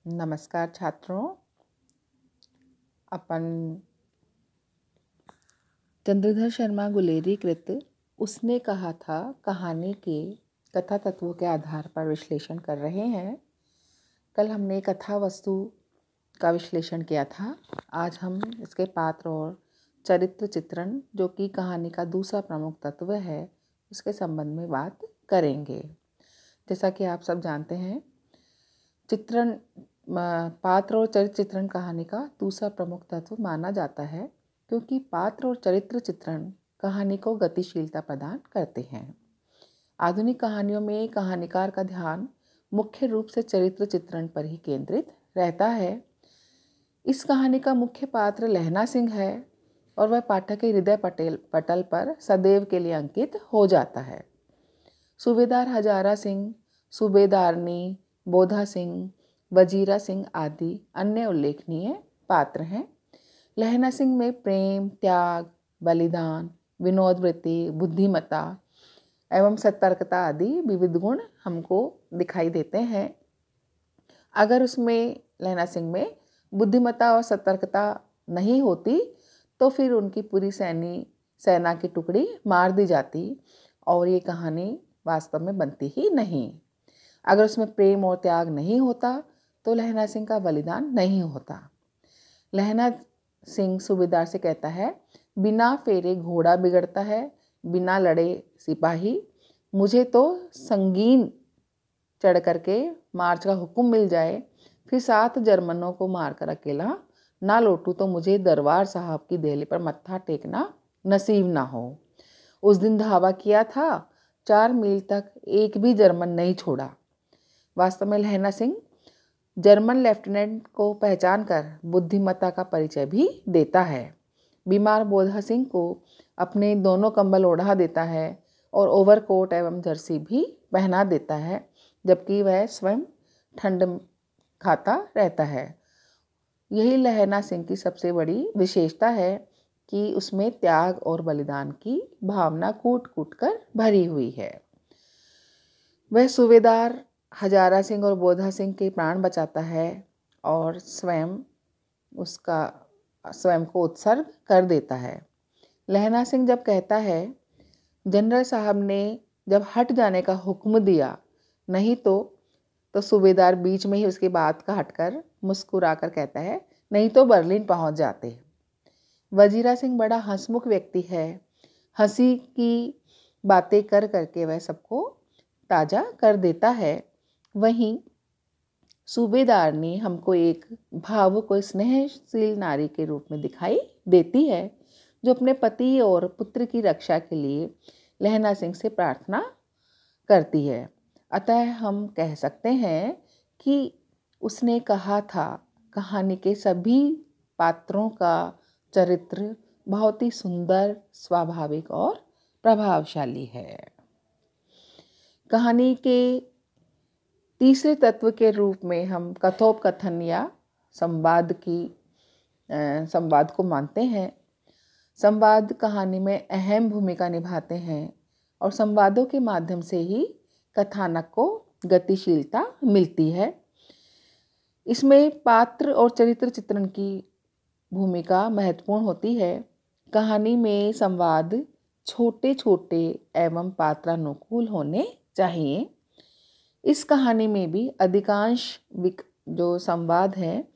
नमस्कार छात्रों। अपन चंद्रधर शर्मा गुलेरी कृत उसने कहा था कहानी के कथा तत्वों के आधार पर विश्लेषण कर रहे हैं। कल हमने कथा वस्तु का विश्लेषण किया था। आज हम इसके पात्र और चरित्र चित्रण, जो कि कहानी का दूसरा प्रमुख तत्व है, उसके संबंध में बात करेंगे। जैसा कि आप सब जानते हैं, चित्रण पात्र और चरित्र चित्रण कहानी का दूसरा प्रमुख तत्व माना जाता है, क्योंकि पात्र और चरित्र चित्रण कहानी को गतिशीलता प्रदान करते हैं। आधुनिक कहानियों में कहानीकार का ध्यान मुख्य रूप से चरित्र चित्रण पर ही केंद्रित रहता है। इस कहानी का मुख्य पात्र लहना सिंह है और वह पाठक के हृदय पटल पर सदैव के लिए अंकित हो जाता है। सूबेदार हजारा सिंह, सूबेदारनी बोधा सिंह, वजीरा सिंह आदि अन्य उल्लेखनीय पात्र हैं। लहना सिंह में प्रेम, त्याग, बलिदान, विनोद वृत्ति, बुद्धिमत्ता एवं सतर्कता आदि विविध गुण हमको दिखाई देते हैं। अगर उसमें लहना सिंह में बुद्धिमत्ता और सतर्कता नहीं होती तो फिर उनकी पूरी सेना की टुकड़ी मार दी जाती और ये कहानी वास्तव में बनती ही नहीं। अगर उसमें प्रेम और त्याग नहीं होता तो लहना सिंह का बलिदान नहीं होता। लहना सिंह सूबेदार से कहता है, बिना फेरे घोड़ा बिगड़ता है, बिना लड़े सिपाही। मुझे तो संगीन चढ़ करके मार्च का हुक्म मिल जाए, फिर 7 जर्मनों को मारकर अकेला ना लौटूं तो मुझे दरबार साहब की देहली पर मत्था टेकना नसीब ना हो। उस दिन धावा किया था, 4 मील तक एक भी जर्मन नहीं छोड़ा। वास्तव में लहना सिंह जर्मन लेफ्टिनेंट को पहचान कर बुद्धिमत्ता का परिचय भी देता है। बीमार बोधा सिंह को अपने दोनों कंबल ओढ़ा देता है और ओवरकोट एवं जर्सी भी पहना देता है, जबकि वह स्वयं ठंड खाता रहता है। यही लहना सिंह की सबसे बड़ी विशेषता है कि उसमें त्याग और बलिदान की भावना कूट कूट कर भरी हुई है। वह सूबेदार हजारा सिंह और बोधा सिंह के प्राण बचाता है और स्वयं को उत्सर्ग कर देता है। लहना सिंह जब कहता है, जनरल साहब ने जब हट जाने का हुक्म दिया, नहीं तो सूबेदार बीच में ही उसकी बात का हटकर मुस्कुराकर कहता है, नहीं तो बर्लिन पहुंच जाते। वजीरा सिंह बड़ा हंसमुख व्यक्ति है। हंसी की बातें कर करके वह सबको ताज़ा कर देता है। वहीं सूबेदार ने हमको एक भावुक और स्नेहशील नारी के रूप में दिखाई देती है, जो अपने पति और पुत्र की रक्षा के लिए लहना सिंह से प्रार्थना करती है। अतः हम कह सकते हैं कि उसने कहा था कहानी के सभी पात्रों का चरित्र बहुत ही सुंदर, स्वाभाविक और प्रभावशाली है। कहानी के तीसरे तत्व के रूप में हम कथोपकथन या संवाद को मानते हैं। संवाद कहानी में अहम भूमिका निभाते हैं और संवादों के माध्यम से ही कथानक को गतिशीलता मिलती है। इसमें पात्र और चरित्र चित्रण की भूमिका महत्वपूर्ण होती है। कहानी में संवाद छोटे छोटे एवं पात्रानुकूल होने चाहिए। इस कहानी में भी अधिकांश जो संवाद हैं,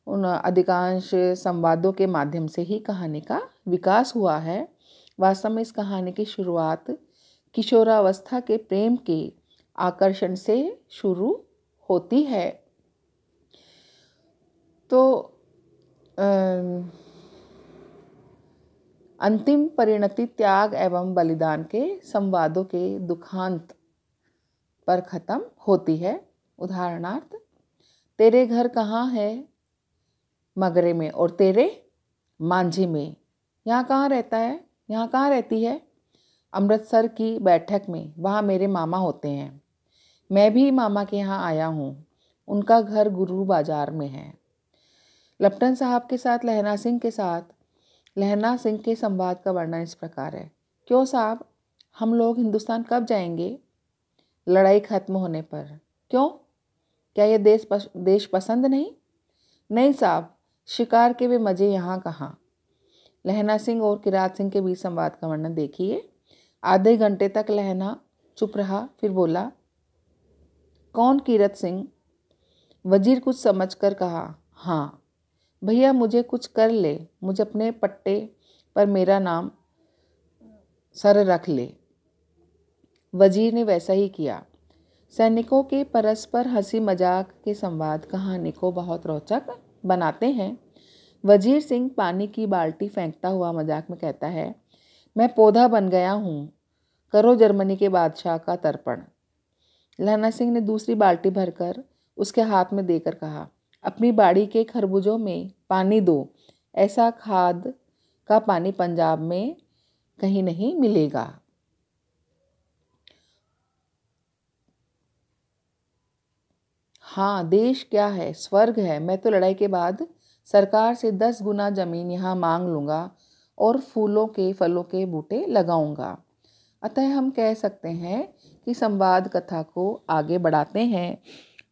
उन अधिकांश संवादों के माध्यम से ही कहानी का विकास हुआ है। वास्तव में इस कहानी की शुरुआत किशोरावस्था के प्रेम के आकर्षण से शुरू होती है। तो अंतिम परिणति त्याग एवं बलिदान के संवादों के दुखांत पर खत्म होती है। उदाहरणार्थ, तेरे घर कहाँ है? मगरे में। और तेरे? मांझी में। यहाँ कहाँ रहता है? यहाँ कहाँ रहती है? अमृतसर की बैठक में, वहाँ मेरे मामा होते हैं। मैं भी मामा के यहाँ आया हूँ, उनका घर गुरु बाजार में है। लप्टन साहब के साथ लहना सिंह के संवाद का वर्णन इस प्रकार है। क्यों साहब, हम लोग हिंदुस्तान कब जाएंगे? लड़ाई खत्म होने पर। क्यों? क्या यह देश पसंद नहीं? नहीं साहब, शिकार के वे मज़े यहाँ कहाँ। लहना सिंह और किरात सिंह के बीच संवाद का वर्णन देखिए। आधे घंटे तक लहना चुप रहा, फिर बोला, कौन किरत सिंह? वजीर कुछ समझकर कहा, हाँ भैया, मुझे कुछ कर ले, मुझे अपने पट्टे पर मेरा नाम सर रख ले। वजीर ने वैसा ही किया। सैनिकों के परस्पर हंसी मजाक के संवाद कहानी को बहुत रोचक बनाते हैं। वजीर सिंह पानी की बाल्टी फेंकता हुआ मजाक में कहता है, मैं पौधा बन गया हूँ, करो जर्मनी के बादशाह का तर्पण। लहना सिंह ने दूसरी बाल्टी भरकर उसके हाथ में देकर कहा, अपनी बाड़ी के खरबूजों में पानी दो, ऐसा खाद का पानी पंजाब में कहीं नहीं मिलेगा। हाँ, देश क्या है, स्वर्ग है। मैं तो लड़ाई के बाद सरकार से 10 गुना ज़मीन यहाँ मांग लूँगा और फलों के बूटे लगाऊंगा। अतः हम कह सकते हैं कि संवाद कथा को आगे बढ़ाते हैं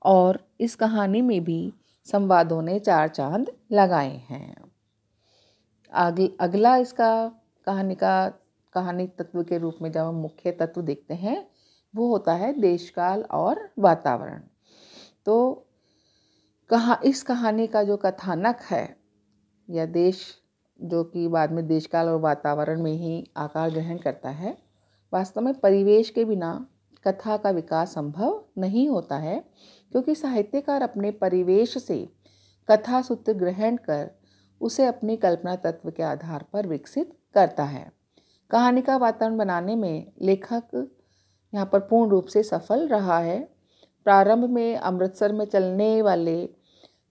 और इस कहानी में भी संवादों ने 4 चांद लगाए हैं। अगला इसका कहानी तत्व के रूप में जब हम मुख्य तत्व देखते हैं वो होता है देशकाल और वातावरण। तो इस कहानी का जो कथानक है या देश, जो कि बाद में देशकाल और वातावरण में ही आकार ग्रहण करता है, वास्तव में परिवेश के बिना कथा का विकास संभव नहीं होता है, क्योंकि साहित्यकार अपने परिवेश से कथा सूत्र ग्रहण कर उसे अपनी कल्पना तत्व के आधार पर विकसित करता है। कहानी का वातावरण बनाने में लेखक यहाँ पर पूर्ण रूप से सफल रहा है। प्रारंभ में अमृतसर में चलने वाले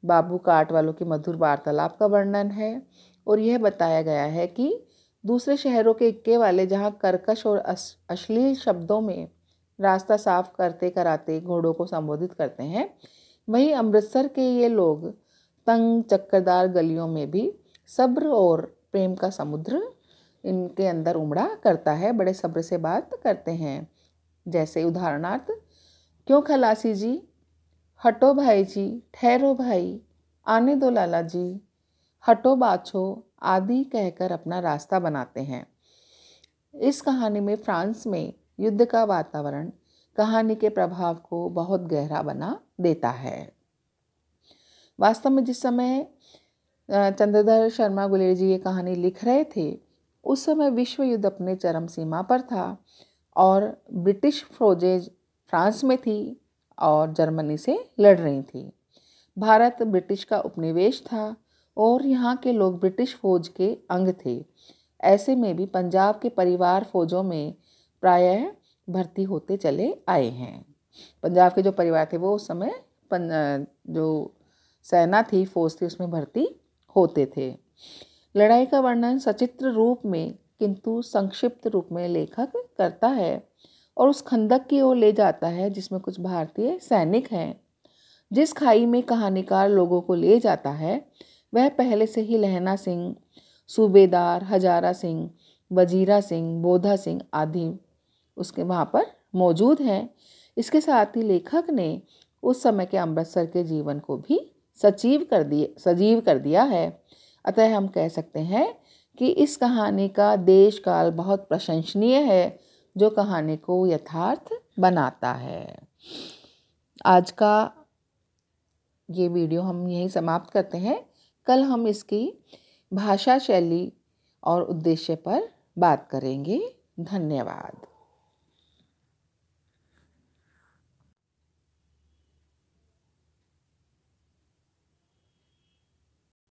बाबू काट वालों की मधुर वार्तालाप का वर्णन है और यह बताया गया है कि दूसरे शहरों के इक्के वाले जहाँ कर्कश और अश्लील शब्दों में रास्ता साफ करते कराते घोड़ों को संबोधित करते हैं, वहीं अमृतसर के ये लोग तंग चक्करदार गलियों में भी सब्र और प्रेम का समुद्र इनके अंदर उमड़ा करता है, बड़े सब्र से बात करते हैं। जैसे उदाहरणार्थ, क्यों खलासी जी, हटो भाई जी, ठहरो भाई, आने दो लाला जी, हटो बाछो आदि कहकर अपना रास्ता बनाते हैं। इस कहानी में फ्रांस में युद्ध का वातावरण कहानी के प्रभाव को बहुत गहरा बना देता है। वास्तव में जिस समय चंद्रधर शर्मा गुलेरी जी ये कहानी लिख रहे थे, उस समय विश्व युद्ध अपने चरम सीमा पर था और ब्रिटिश फौजें फ्रांस में थी और जर्मनी से लड़ रही थी। भारत ब्रिटिश का उपनिवेश था और यहाँ के लोग ब्रिटिश फौज के अंग थे। ऐसे में भी पंजाब के परिवार फौजों में प्रायः भर्ती होते चले आए हैं। पंजाब के जो परिवार थे वो उस समय जो सेना थी, फौज थी, उसमें भर्ती होते थे। लड़ाई का वर्णन सचित्र रूप में किंतु संक्षिप्त रूप में लेखक करता है और उस खंदक की ओर ले जाता है जिसमें कुछ भारतीय सैनिक हैं। जिस खाई में कहानीकार लोगों को ले जाता है वह पहले से ही लहना सिंह, सूबेदार हजारा सिंह, वजीरा सिंह, बोधा सिंह आदि उसके वहाँ पर मौजूद हैं। इसके साथ ही लेखक ने उस समय के अमृतसर के जीवन को भी सजीव कर दिया है। अतः हम कह सकते हैं कि इस कहानी का देश काल बहुत प्रशंसनीय है, जो कहानी को यथार्थ बनाता है। आज का ये वीडियो हम यहीं समाप्त करते हैं। कल हम इसकी भाषा शैली और उद्देश्य पर बात करेंगे। धन्यवाद।